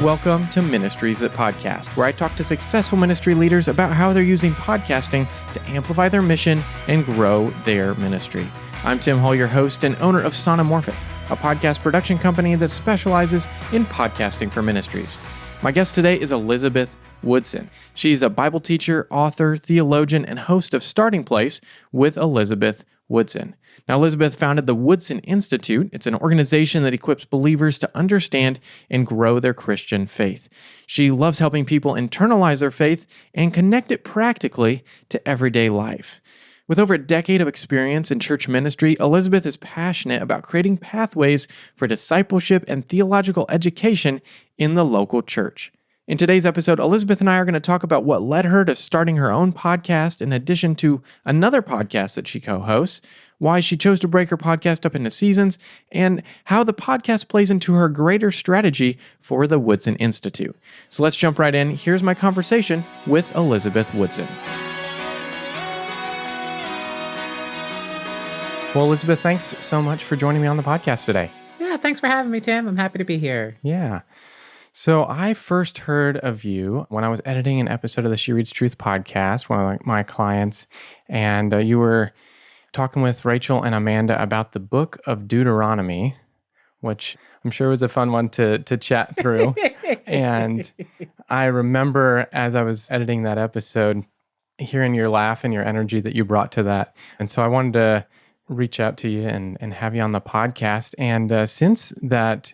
welcome to Ministries That Podcast, where I talk to successful ministry leaders about how they're using podcasting to amplify their mission and grow their ministry. I'm Tim Hall, your host and owner of Sonomorphic, a podcast production company that specializes in podcasting for ministries. My guest today is Elizabeth Woodson. She's a Bible teacher, author, theologian, and host of Starting Place with Elizabeth Woodson. Now, Elizabeth founded the Woodson Institute. It's an organization that equips believers to understand and grow their Christian faith. She loves helping people internalize their faith and connect it practically to everyday life. With over a decade of experience in church ministry, Elizabeth is passionate about creating pathways for discipleship and theological education in the local church. In today's episode, Elizabeth and I are going to talk about what led her to starting her own podcast in addition to another podcast that she co-hosts, why she chose to break her podcast up into seasons, and how the podcast plays into her greater strategy for the Woodson Institute. So let's jump right in. Here's my conversation with Elizabeth Woodson. Well, Elizabeth, thanks so much for joining me on the podcast today. Yeah, thanks for having me, Tim. I'm happy to be here. Yeah. So I first heard of you when I was editing an episode of the She Reads Truth podcast, one of my clients, and you were talking with Rachel and Amanda about the book of Deuteronomy, which I'm sure was a fun one to chat through. And I remember as I was editing that episode, hearing your laugh and your energy that you brought to that. And so I wanted to reach out to you and have you on the podcast. And since that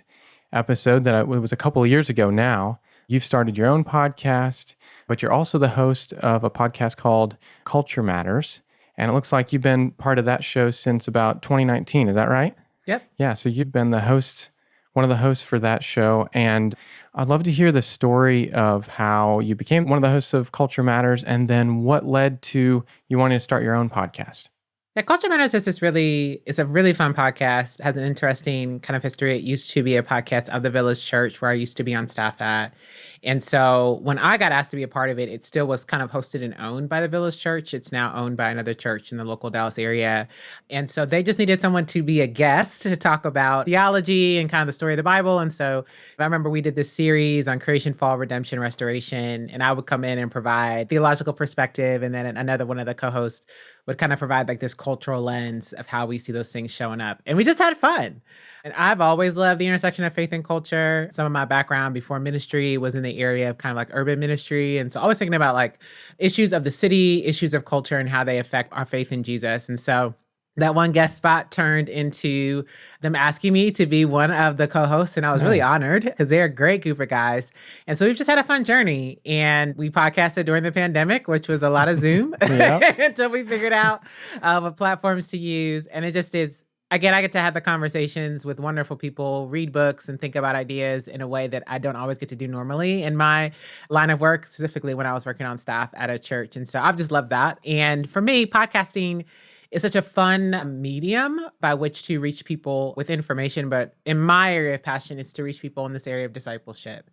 episode, it was a couple of years ago now, you've started your own podcast, but you're also the host of a podcast called Culture Matters. And it looks like you've been part of that show since about 2019. Is that right? Yep. Yeah. So you've been one of the hosts for that show. And I'd love to hear the story of how you became one of the hosts of Culture Matters and then what led to you wanting to start your own podcast. Yeah, Culture Matters is it's a really fun podcast. It has an interesting kind of history. It used to be a podcast of the Village Church where I used to be on staff at. And so when I got asked to be a part of it, it still was kind of hosted and owned by the Village Church. It's now owned by another church in the local Dallas area. And so they just needed someone to be a guest to talk about theology and kind of the story of the Bible. And so I remember we did this series on creation, fall, redemption, restoration, and I would come in and provide theological perspective. And then another one of the co-hosts would kind of provide like this cultural lens of how we see those things showing up. And we just had fun. And I've always loved the intersection of faith and culture. Some of my background before ministry was in the area of kind of like urban ministry. And so always thinking about like issues of the city, issues of culture, and how they affect our faith in Jesus. And so that one guest spot turned into them asking me to be one of the co-hosts. And I was really honored because they're a great group of guys. And so we've just had a fun journey. And we podcasted during the pandemic, which was a lot of Zoom until we figured out what platforms to use. And it just is, again, I get to have the conversations with wonderful people, read books, and think about ideas in a way that I don't always get to do normally in my line of work, specifically when I was working on staff at a church. And so I've just loved that. And for me, podcasting is such a fun medium by which to reach people with information. But in my area of passion, it's to reach people in this area of discipleship.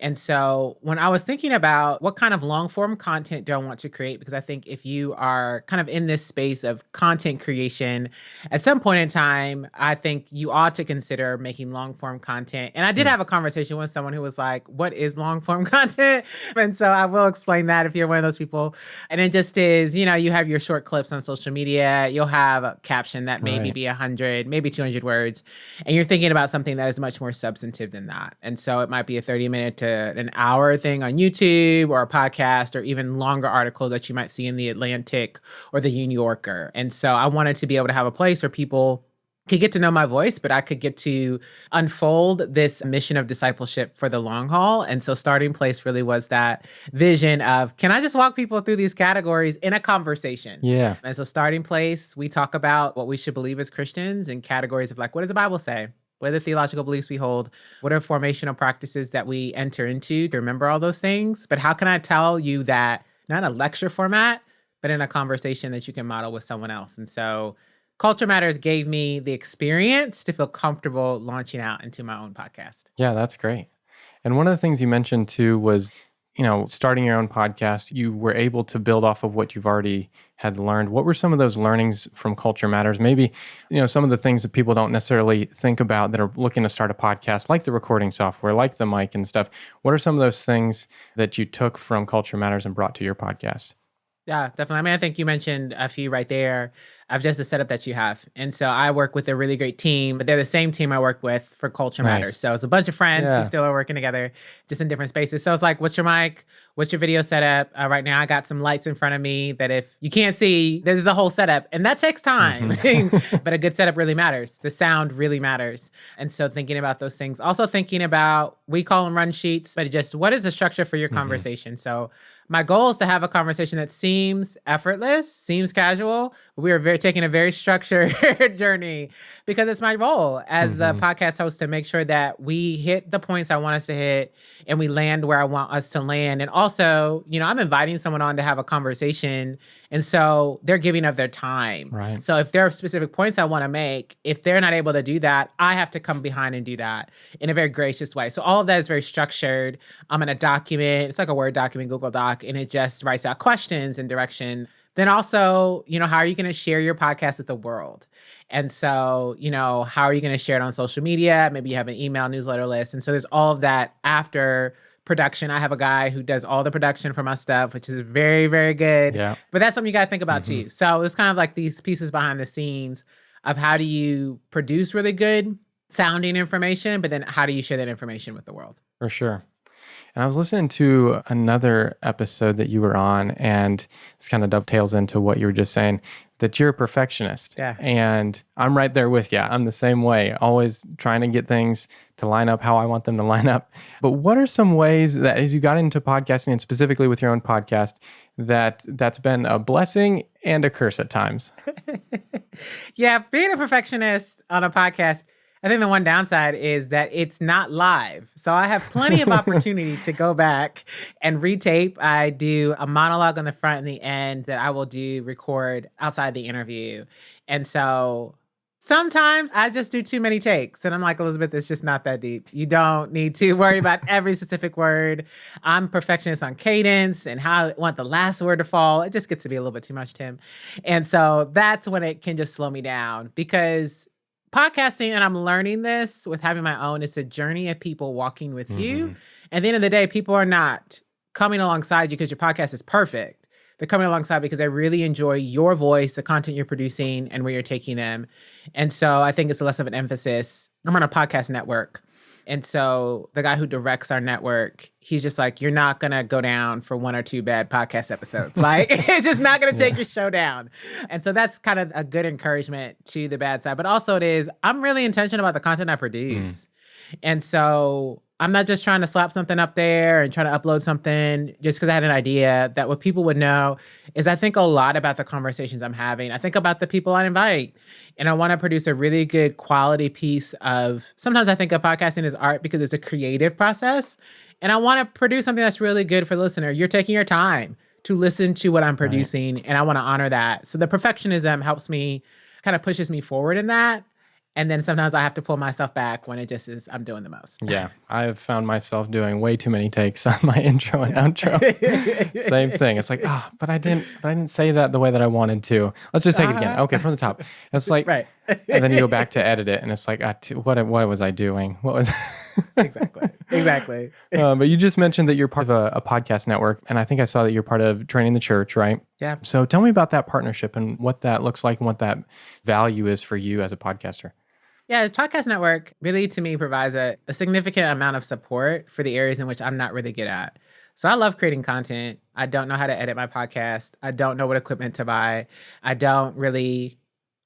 And so when I was thinking about what kind of long form content do I want to create, because I think if you are kind of in this space of content creation, at some point in time, I think you ought to consider making long form content. And I did have a conversation with someone who was like, what is long form content? And so I will explain that if you're one of those people. And it just is, you have your short clips on social media. You'll have a caption that maybe be 100, maybe 200 words. And you're thinking about something that is much more substantive than that. And so it might be a 30-minute to an hour thing on YouTube or a podcast or even longer articles that you might see in the Atlantic or the New Yorker. And so I wanted to be able to have a place where people could get to know my voice, but I could get to unfold this mission of discipleship for the long haul. And so Starting Place really was that vision of, can I just walk people through these categories in a conversation? Yeah. And so Starting Place, we talk about what we should believe as Christians in categories of like, what does the Bible say? What are the theological beliefs we hold? What are formational practices that we enter into to remember all those things? But how can I tell you that, not in a lecture format, but in a conversation that you can model with someone else? And so Culture Matters gave me the experience to feel comfortable launching out into my own podcast. Yeah, that's great. And one of the things you mentioned too was starting your own podcast, you were able to build off of what you've already had learned. What were some of those learnings from Culture Matters? Maybe, some of the things that people don't necessarily think about that are looking to start a podcast, like the recording software, like the mic and stuff. What are some of those things that you took from Culture Matters and brought to your podcast? Yeah, definitely. I mean, I think you mentioned a few right there of just the setup that you have. And so I work with a really great team, but they're the same team I work with for Culture Matters. So it's a bunch of friends who still are working together, just in different spaces. So it's like, what's your mic? What's your video setup? Right now, I got some lights in front of me that if you can't see, there's a whole setup. And that takes time. But a good setup really matters. The sound really matters. And so thinking about those things. Also thinking about, we call them run sheets, but just what is the structure for your conversation? So my goal is to have a conversation that seems effortless, seems casual. We are taking a very structured journey because it's my role as the podcast host to make sure that we hit the points I want us to hit and we land where I want us to land. And also, I'm inviting someone on to have a conversation. And so they're giving up their time. Right. So if there are specific points I want to make, if they're not able to do that, I have to come behind and do that in a very gracious way. So all of that is very structured. I'm in a document. It's like a Word document, Google Doc, and it just writes out questions and direction. Then also, how are you going to share your podcast with the world? And so, how are you going to share it on social media? Maybe you have an email newsletter list. And so there's all of that after production. I have a guy who does all the production for my stuff, which is very, very good. Yeah. But that's something you got to think about too. So it's kind of like these pieces behind the scenes of how do you produce really good sounding information, but then how do you share that information with the world? For sure. And I was listening to another episode that you were on, and this kind of dovetails into what you were just saying, that you're a perfectionist. Yeah. And I'm right there with you. I'm the same way, always trying to get things to line up how I want them to line up. But what are some ways that as you got into podcasting, and specifically with your own podcast, that's been a blessing and a curse at times? Yeah, being a perfectionist on a podcast, I think the one downside is that it's not live. So I have plenty of opportunity to go back and retape. I do a monologue on the front and the end that I will record outside the interview. And so sometimes I just do too many takes. And I'm like, Elizabeth, it's just not that deep. You don't need to worry about every specific word. I'm perfectionist on cadence and how I want the last word to fall. It just gets to be a little bit too much, Tim. And so that's when it can just slow me down, because podcasting, and I'm learning this with having my own, it's a journey of people walking with you. At the end of the day, people are not coming alongside you because your podcast is perfect. They're coming alongside because they really enjoy your voice, the content you're producing, and where you're taking them. And so I think it's less of an emphasis. I'm on a podcast network. And so the guy who directs our network, he's just like, you're not going to go down for one or two bad podcast episodes. Like, it's just not going to take your show down. And so that's kind of a good encouragement to the bad side. But also I'm really intentional about the content I produce. And so I'm not just trying to slap something up there and try to upload something just because I had an idea. That what people would know is I think a lot about the conversations I'm having. I think about the people I invite. And I want to produce a really good quality piece of, sometimes I think of podcasting as art because it's a creative process. And I want to produce something that's really good for the listener. You're taking your time to listen to what I'm producing, and I want to honor that. So the perfectionism helps me, kind of pushes me forward in that. And then sometimes I have to pull myself back when it just is, I'm doing the most. Yeah. I've found myself doing way too many takes on my intro and outro. Same thing. It's like, but I didn't say that the way that I wanted to. Let's just take it again. Okay, from the top. It's like, right. And then you go back to edit it, and it's like, what was I doing? What was Exactly. But you just mentioned that you're part of a podcast network, and I think I saw that you're part of Training the Church, right? Yeah. So tell me about that partnership and what that looks like and what that value is for you as a podcaster. Yeah, the podcast network really, to me, provides a significant amount of support for the areas in which I'm not really good at. So I love creating content. I don't know how to edit my podcast. I don't know what equipment to buy. I don't really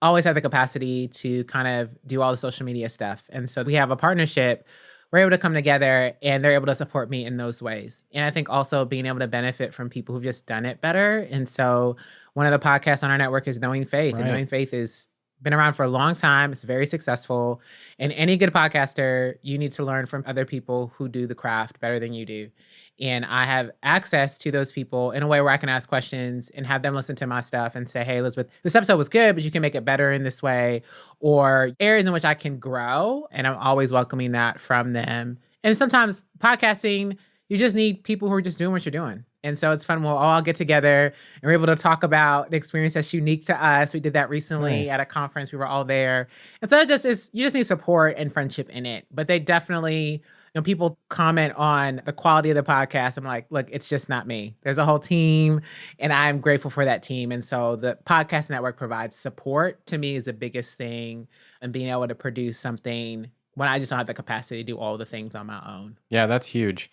always have the capacity to kind of do all the social media stuff. And so we have a partnership. We're able to come together and they're able to support me in those ways. And I think also being able to benefit from people who've just done it better. And so one of the podcasts on our network is Knowing Faith. Right. And Knowing Faith is been around for a long time. It's very successful. And any good podcaster, you need to learn from other people who do the craft better than you do. And I have access to those people in a way where I can ask questions and have them listen to my stuff and say, hey, Elizabeth, this episode was good, but you can make it better in this way, or areas in which I can grow. And I'm always welcoming that from them. And sometimes podcasting, you just need people who are just doing what you're doing. And so it's fun. We'll all get together and we're able to talk about the experience that's unique to us. We did that recently at a conference. We were all there. And so you just need support and friendship in it. But they definitely, people comment on the quality of the podcast. I'm like, look, it's just not me. There's a whole team and I'm grateful for that team. And so the podcast network provides support to me is the biggest thing, and being able to produce something when I just don't have the capacity to do all the things on my own. Yeah, that's huge.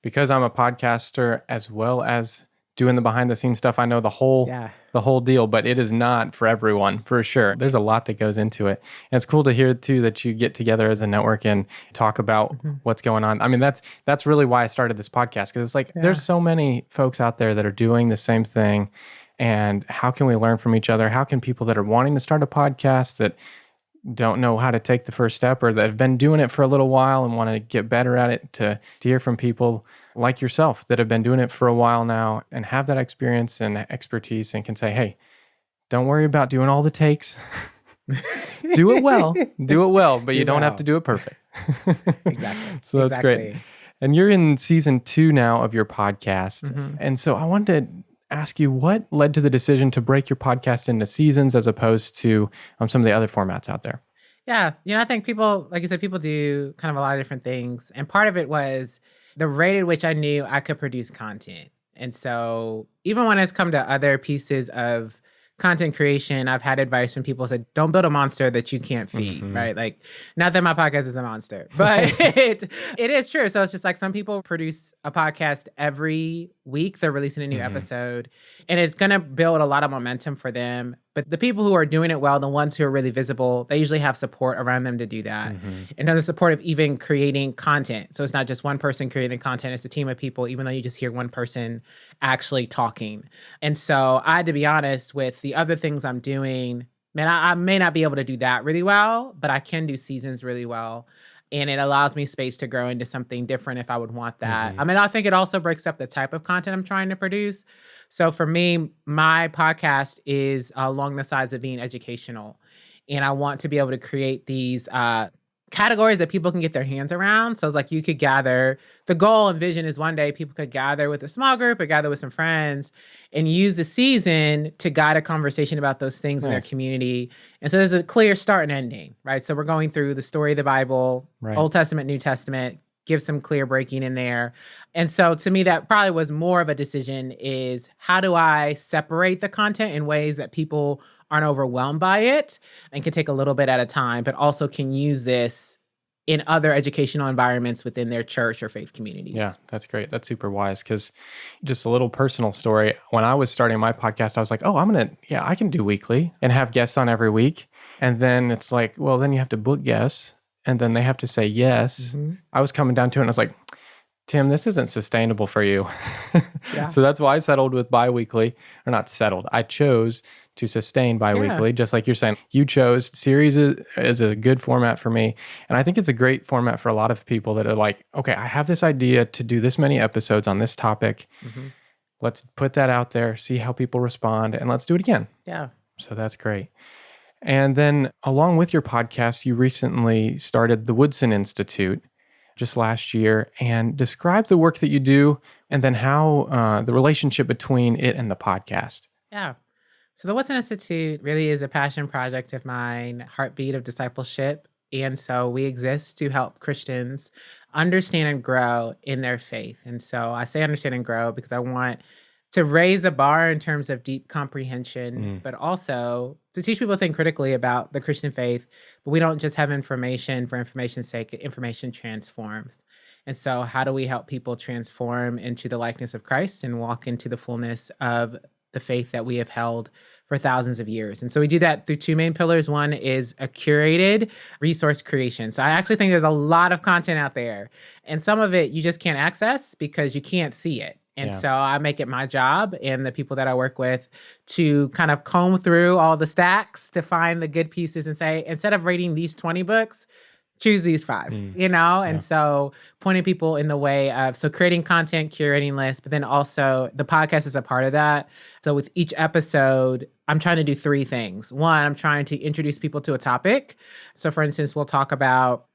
Because I'm a podcaster as well as doing the behind the scenes stuff, I know the whole deal, but it is not for everyone, for sure. There's a lot that goes into it. And it's cool to hear too that you get together as a network and talk about what's going on. I mean, that's really why I started this podcast, because it's like there's so many folks out there that are doing the same thing. And how can we learn from each other? How can people that are wanting to start a podcast that don't know how to take the first step, or that have been doing it for a little while and want to get better at it, to hear from people like yourself that have been doing it for a while now and have that experience and expertise and can say, hey, don't worry about doing all the takes. Do it well, but you don't have to do it perfect. Exactly. So that's great. And you're in season 2 now of your podcast. And so I wanted to ask you, what led to the decision to break your podcast into seasons as opposed to some of the other formats out there? Yeah. I think people, like you said, people do kind of a lot of different things. And part of it was the rate at which I knew I could produce content. And so even when it's come to other pieces of content creation, I've had advice from people said, don't build a monster that you can't feed, right? Like, not that my podcast is a monster, but it is true. So it's just like some people produce a podcast every week. They're releasing a new episode, and it's going to build a lot of momentum for them. But the people who are doing it well, the ones who are really visible, they usually have support around them to do that. And then the support of even creating content. So it's not just one person creating content, it's a team of people, even though you just hear one person actually talking. And so I had to be honest with the other things I'm doing. Man, I may not be able to do that really well, but I can do seasons really well. And it allows me space to grow into something different if I would want that. I mean, I think it also breaks up the type of content I'm trying to produce. So for me, my podcast is along the sides of being educational. And I want to be able to create these categories that people can get their hands around. So it's like you could gather, the goal and vision is one day people could gather with a small group or gather with some friends and use the season to guide a conversation about those things in their community. And so there's a clear start and ending, right? So we're going through the story of the Bible, Old Testament, New Testament, give some clear breaking in there. And so to me, that probably was more of a decision is how do I separate the content in ways that people aren't overwhelmed by it and can take a little bit at a time, but also can use this in other educational environments within their church or faith communities. Yeah, that's great. That's super wise, because just a little personal story. When I was starting my podcast, I was like, oh, I can do weekly and have guests on every week. And then it's like, well, then you have to book guests and then they have to say yes. I was coming down to it and I was like, Tim, this isn't sustainable for you. So that's why I settled with bi-weekly, or not settled. I chose to sustain bi-weekly, just like you're saying. You chose series is a good format for me. And I think it's a great format for a lot of people that are like, okay, I have this idea to do this many episodes on this topic. Let's put that out there, see how people respond, and let's do it again. Yeah. So that's great. And then along with your podcast, you recently started the Woodson Institute just last year, and describe the work that you do and then how the relationship between it and the podcast. Yeah. So the Woodson Institute really is a passion project of mine, heartbeat of discipleship. And so we exist to help Christians understand and grow in their faith. And so I say understand and grow because I want to raise the bar in terms of deep comprehension, but also to teach people to think critically about the Christian faith. But we don't just have information for information's sake. Information transforms. And so how do we help people transform into the likeness of Christ and walk into the fullness of the faith that we have held for thousands of years? And so we do that through two main pillars. One is a curated resource creation. So I actually think there's a lot of content out there, and some of it you just can't access because you can't see it. And so I make it my job and the people that I work with to kind of comb through all the stacks to find the good pieces and say, instead of rating these 20 books, choose these 5, And so pointing people in the way of, so creating content, curating lists, but then also the podcast is a part of that. So with each episode, I'm trying to do 3 things. One, I'm trying to introduce people to a topic. So for instance, we'll talk about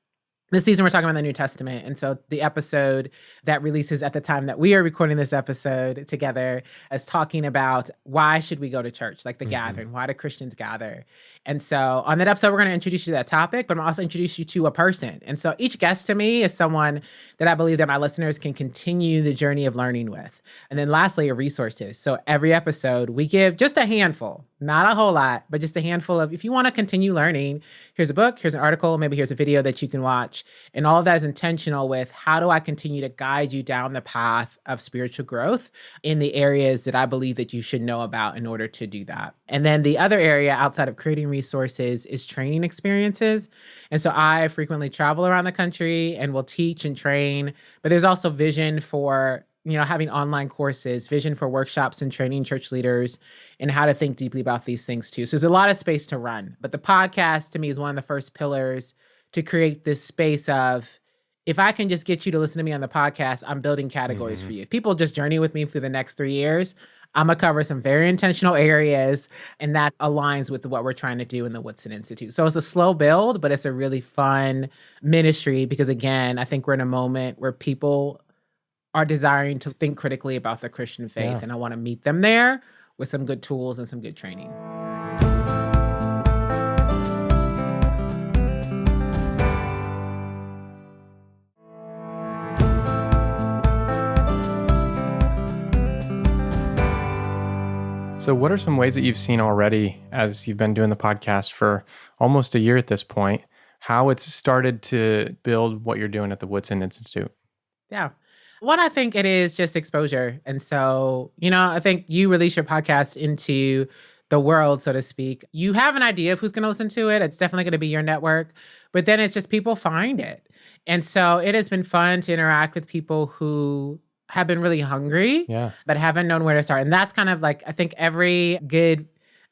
This season, we're talking about the New Testament. And so the episode that releases at the time that we are recording this episode together is talking about why should we go to church, like the gathering, why do Christians gather? And so on that episode, we're going to introduce you to that topic, but I'm also introduce you to a person. And so each guest to me is someone that I believe that my listeners can continue the journey of learning with. And then lastly, resources. So every episode, we give just a handful, not a whole lot, but just a handful of, if you want to continue learning, here's a book, here's an article, maybe here's a video that you can watch. And all of that is intentional with how do I continue to guide you down the path of spiritual growth in the areas that I believe that you should know about in order to do that. And then the other area outside of creating resources is training experiences. And so I frequently travel around the country and will teach and train, but there's also vision for having online courses, vision for workshops and training church leaders and how to think deeply about these things too. So there's a lot of space to run. But the podcast to me is one of the first pillars to create this space of, if I can just get you to listen to me on the podcast, I'm building categories for you. If people just journey with me through the next 3 years, I'm going to cover some very intentional areas, and that aligns with what we're trying to do in the Woodson Institute. So it's a slow build, but it's a really fun ministry because, again, I think we're in a moment where people are desiring to think critically about the Christian faith, and I want to meet them there with some good tools and some good training. So what are some ways that you've seen already as you've been doing the podcast for almost a year at this point, how it's started to build what you're doing at the Woodson Institute? Yeah. One, I think it is just exposure. And so, I think you release your podcast into the world, so to speak. You have an idea of who's going to listen to it. It's definitely going to be your network, but then it's just people find it. And so it has been fun to interact with people who have been really hungry, but haven't known where to start. And that's kind of like, I think every good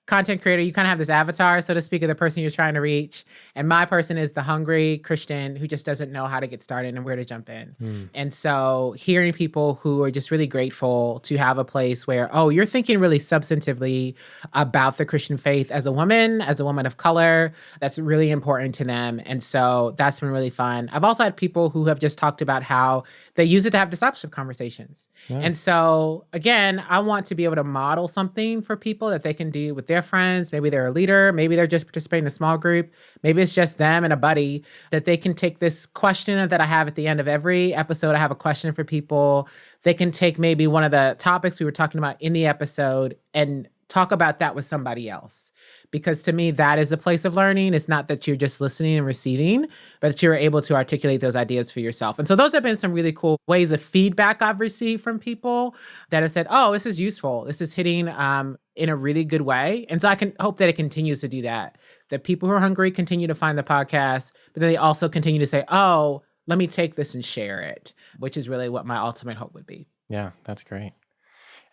content creator, you kind of have this avatar, so to speak, of the person you're trying to reach. And my person is the hungry Christian who just doesn't know how to get started and where to jump in. And so hearing people who are just really grateful to have a place where, you're thinking really substantively about the Christian faith as a woman of color, that's really important to them. And so that's been really fun. I've also had people who have just talked about how they use it to have discipleship conversations. And so again, I want to be able to model something for people that they can do with their friends. Maybe they're a leader. Maybe they're just participating in a small group. Maybe it's just them and a buddy, that they can take this question that I have at the end of every episode. I have a question for people. They can take maybe one of the topics we were talking about in the episode and talk about that with somebody else. Because to me, that is a place of learning. It's not that you're just listening and receiving, but that you're able to articulate those ideas for yourself. And so those have been some really cool ways of feedback I've received from people that have said, this is useful. This is hitting in a really good way. And so I can hope that it continues to do that people who are hungry continue to find the podcast, but then they also continue to say, let me take this and share it, which is really what my ultimate hope would be. Yeah, that's great.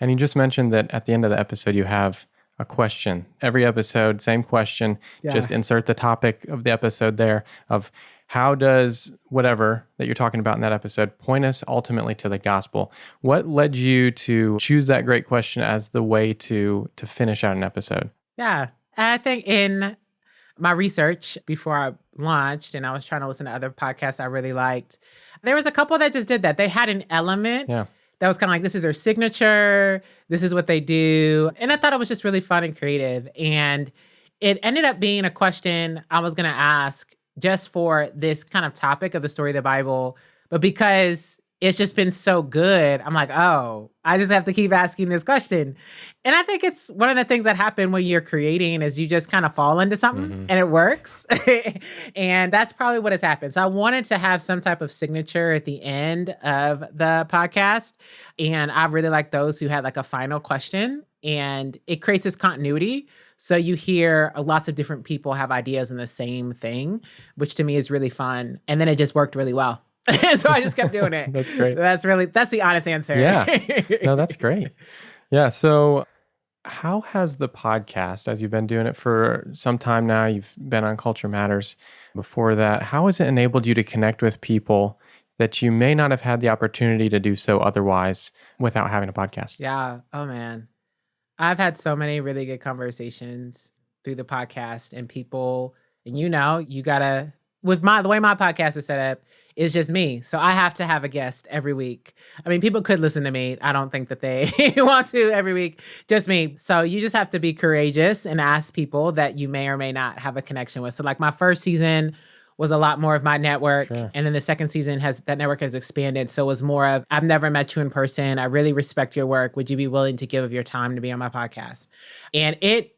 And you just mentioned that at the end of the episode, you have a question. Every episode, same question. Just insert the topic of the episode there of how does whatever that you're talking about in that episode point us ultimately to the gospel? What led you to choose that great question as the way to finish out an episode? Yeah, I think in my research before I launched, and I was trying to listen to other podcasts I really liked, there was a couple that just did that. They had an element that was kind of like, this is their signature, this is what they do. And I thought it was just really fun and creative. And it ended up being a question I was going to ask just for this kind of topic of the story of the Bible. But because it's just been so good, I'm like, I just have to keep asking this question. And I think it's one of the things that happen when you're creating is you just kind of fall into something and it works. And that's probably what has happened. So I wanted to have some type of signature at the end of the podcast. And I really like those who had like a final question, and it creates this continuity. So you hear lots of different people have ideas in the same thing, which to me is really fun. And then it just worked really well. So I just kept doing it. That's great. That's the honest answer. Yeah. No, that's great. Yeah. So how has the podcast, as you've been doing it for some time now, you've been on Culture Matters before that, how has it enabled you to connect with people that you may not have had the opportunity to do so otherwise without having a podcast? Yeah. Oh, man. I've had so many really good conversations through the podcast, and people, and you got to with the way my podcast is set up, it's just me. So I have to have a guest every week. I mean, people could listen to me. I don't think that they want to every week, just me. So you just have to be courageous and ask people that you may or may not have a connection with. So like my first season was a lot more of my network. Sure. And then the second season that network has expanded. So it was more of, I've never met you in person. I really respect your work. Would you be willing to give of your time to be on my podcast? And it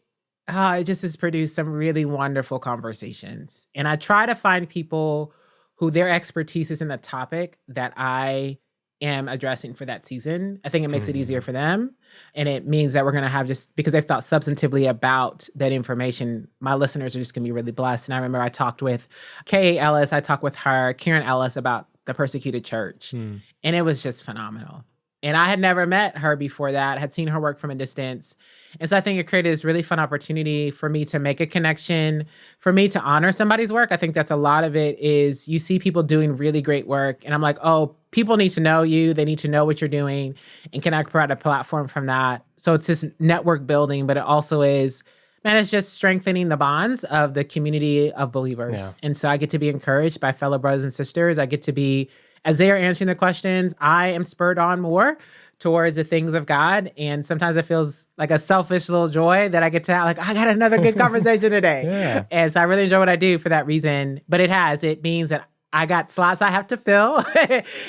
just has produced some really wonderful conversations. And I try to find people who their expertise is in the topic that I am addressing for that season. I think it makes it easier for them. And it means that we're going to have, just because they've thought substantively about that information, my listeners are just going to be really blessed. And I remember I talked with Kay Ellis, I talked with her, Karen Ellis, about the persecuted church. And it was just phenomenal. And I had never met her before that, had seen her work from a distance. And so I think it created this really fun opportunity for me to make a connection, for me to honor somebody's work. I think that's a lot of it is you see people doing really great work. And I'm like, oh, people need to know you. They need to know what you're doing. And can I provide a platform from that? So it's this network building, but it also is, man, it's just strengthening the bonds of the community of believers. Yeah. And so I get to be encouraged by fellow brothers and sisters. I get to be, as they are answering the questions, I am spurred on more towards the things of God. And sometimes it feels like a selfish little joy that I get to have, like, I got another good conversation today. Yeah. And so I really enjoy what I do for that reason. But it means that I got slots I have to fill.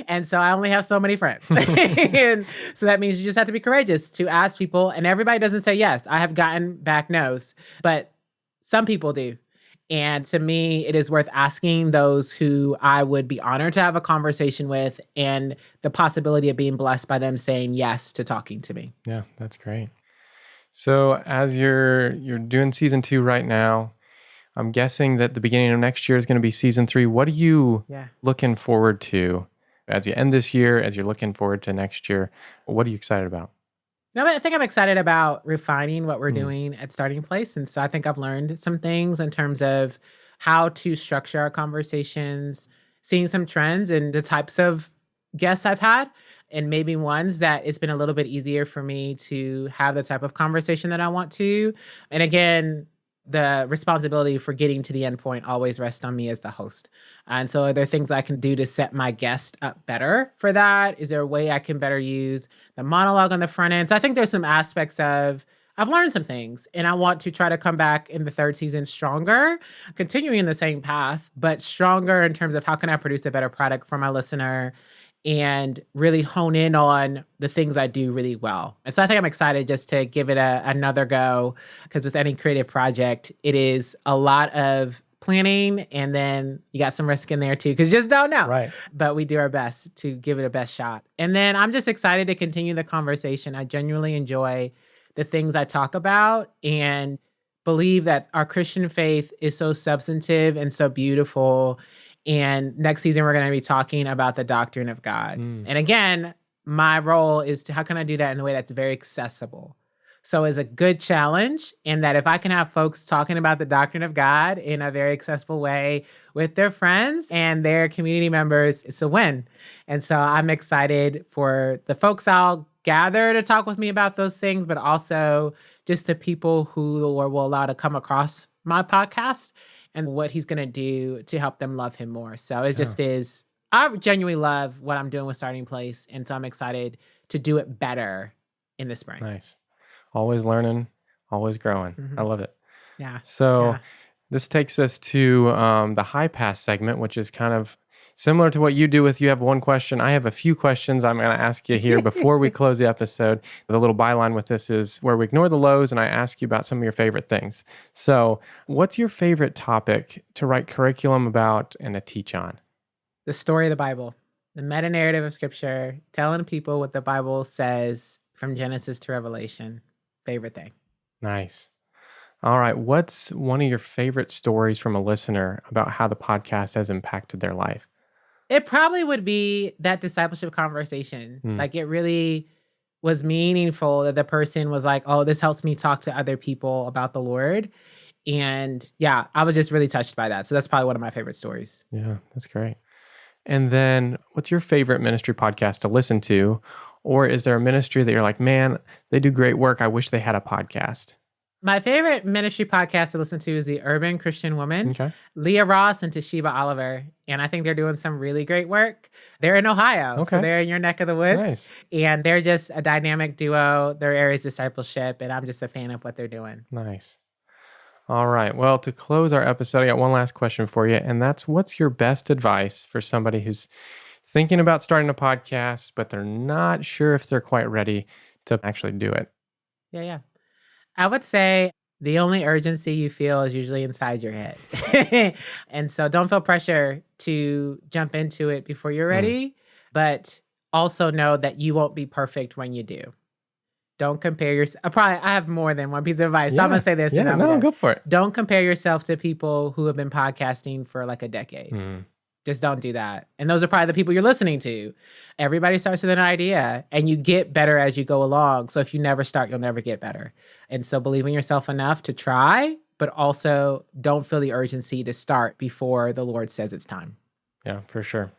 And so I only have so many friends. And so that means you just have to be courageous to ask people. And everybody doesn't say yes. I have gotten back no's, but some people do. And to me, it is worth asking those who I would be honored to have a conversation with, and the possibility of being blessed by them saying yes to talking to me. Yeah, that's great. So as you're doing season 2 right now, I'm guessing that the beginning of next year is going to be season 3. What are you looking forward to as you end this year, as you're looking forward to next year? What are you excited about? No, I think I'm excited about refining what we're doing at Starting Place. And so I think I've learned some things in terms of how to structure our conversations, seeing some trends in the types of guests I've had, and maybe ones that it's been a little bit easier for me to have the type of conversation that I want to. And again, the responsibility for getting to the end point always rests on me as the host. And so are there things I can do to set my guest up better for that? Is there a way I can better use the monologue on the front end? So I think there's some aspects of, I've learned some things, and I want to try to come back in the third season stronger, continuing in the same path, but stronger in terms of how can I produce a better product for my listener and really hone in on the things I do really well. And so I think I'm excited just to give it another go, because with any creative project, it is a lot of planning, and then you got some risk in there too, because you just don't know. Right. But we do our best to give it a best shot. And then I'm just excited to continue the conversation. I genuinely enjoy the things I talk about and believe that our Christian faith is so substantive and so beautiful. And next season, we're going to be talking about the doctrine of God. And again, my role is to, how can I do that in a way that's very accessible? So it's a good challenge in that if I can have folks talking about the doctrine of God in a very accessible way with their friends and their community members, it's a win. And so I'm excited for the folks I'll gather to talk with me about those things, but also just the people who the Lord will allow to come across my podcast and what he's going to do to help them love him more. So it just is, I genuinely love what I'm doing with Starting Place. And so I'm excited to do it better in the spring. Nice. Always learning, always growing. I love it. Yeah. So this takes us to the high pass segment, which is kind of similar to what you do with, you have one question. I have a few questions I'm going to ask you here before we close the episode. The little byline with this is where we ignore the lows and I ask you about some of your favorite things. So what's your favorite topic to write curriculum about and to teach on? The story of the Bible, the meta narrative of Scripture, telling people what the Bible says from Genesis to Revelation. Favorite thing. Nice. All right. What's one of your favorite stories from a listener about how the podcast has impacted their life? It probably would be that discipleship conversation. Like, it really was meaningful that the person was like, oh, this helps me talk to other people about the Lord. And yeah, I was just really touched by that. So that's probably one of my favorite stories. Yeah, that's great. And then what's your favorite ministry podcast to listen to? Or is there a ministry that you're like, man, they do great work, I wish they had a podcast? My favorite ministry podcast to listen to is the Urban Christian Woman, Okay. Leah Ross and Toshiba Oliver. And I think they're doing some really great work. They're in Ohio, Okay. so they're in your neck of the woods. Nice. And they're just a dynamic duo. Their area is discipleship, and I'm just a fan of what they're doing. Nice. All right. Well, to close our episode, I got one last question for you, and that's what's your best advice for somebody who's thinking about starting a podcast, but they're not sure if they're quite ready to actually do it? Yeah. I would say the only urgency you feel is usually inside your head. And so don't feel pressure to jump into it before you're ready, but also know that you won't be perfect when you do. Don't compare yourself. I have more than one piece of advice. So I'm going to say this. Yeah, no, go for it. Don't compare yourself to people who have been podcasting for like a decade. Just don't do that. And those are probably the people you're listening to. Everybody starts with an idea and you get better as you go along. So if you never start, you'll never get better. And so believe in yourself enough to try, but also don't feel the urgency to start before the Lord says it's time. Yeah, for sure.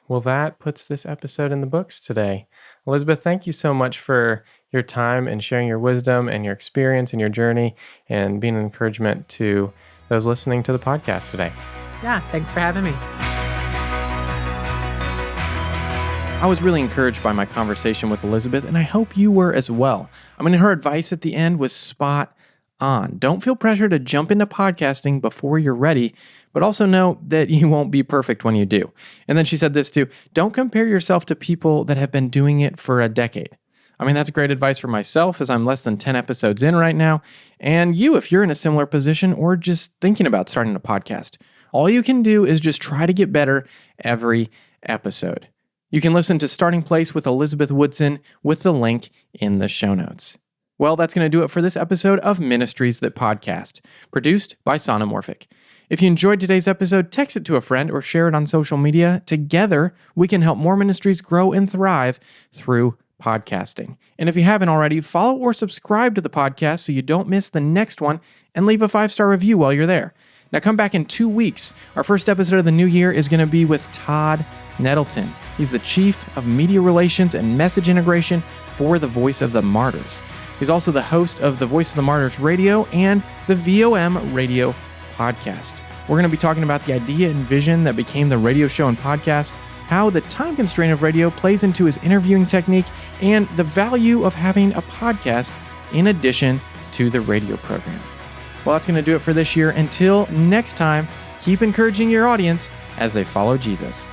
Well, that puts this episode in the books today. Elizabeth, thank you so much for your time and sharing your wisdom and your experience and your journey and being an encouragement to those listening to the podcast today. Yeah, thanks for having me. I was really encouraged by my conversation with Elizabeth, and I hope you were as well. I mean, her advice at the end was spot on. Don't feel pressure to jump into podcasting before you're ready, but also know that you won't be perfect when you do. And then she said this too, don't compare yourself to people that have been doing it for a decade. I mean, that's great advice for myself as I'm less than 10 episodes in right now, and you if you're in a similar position or just thinking about starting a podcast. All you can do is just try to get better every episode. You can listen to Starting Place with Elizabeth Woodson with the link in the show notes. Well, that's going to do it for this episode of Ministries That Podcast, produced by Sonomorphic. If you enjoyed today's episode, text it to a friend or share it on social media. Together, we can help more ministries grow and thrive through podcasting. And if you haven't already, follow or subscribe to the podcast so you don't miss the next one, and leave a 5-star review while you're there. Now come back in 2 weeks. Our first episode of the new year is going to be with Todd Nettleton. He's the Chief of Media Relations and Message Integration for the Voice of the Martyrs. He's also the host of the Voice of the Martyrs Radio and the VOM Radio podcast. We're going to be talking about the idea and vision that became the radio show and podcast, how the time constraint of radio plays into his interviewing technique, and the value of having a podcast in addition to the radio program. Well, that's going to do it for this year. Until next time, keep encouraging your audience as they follow Jesus.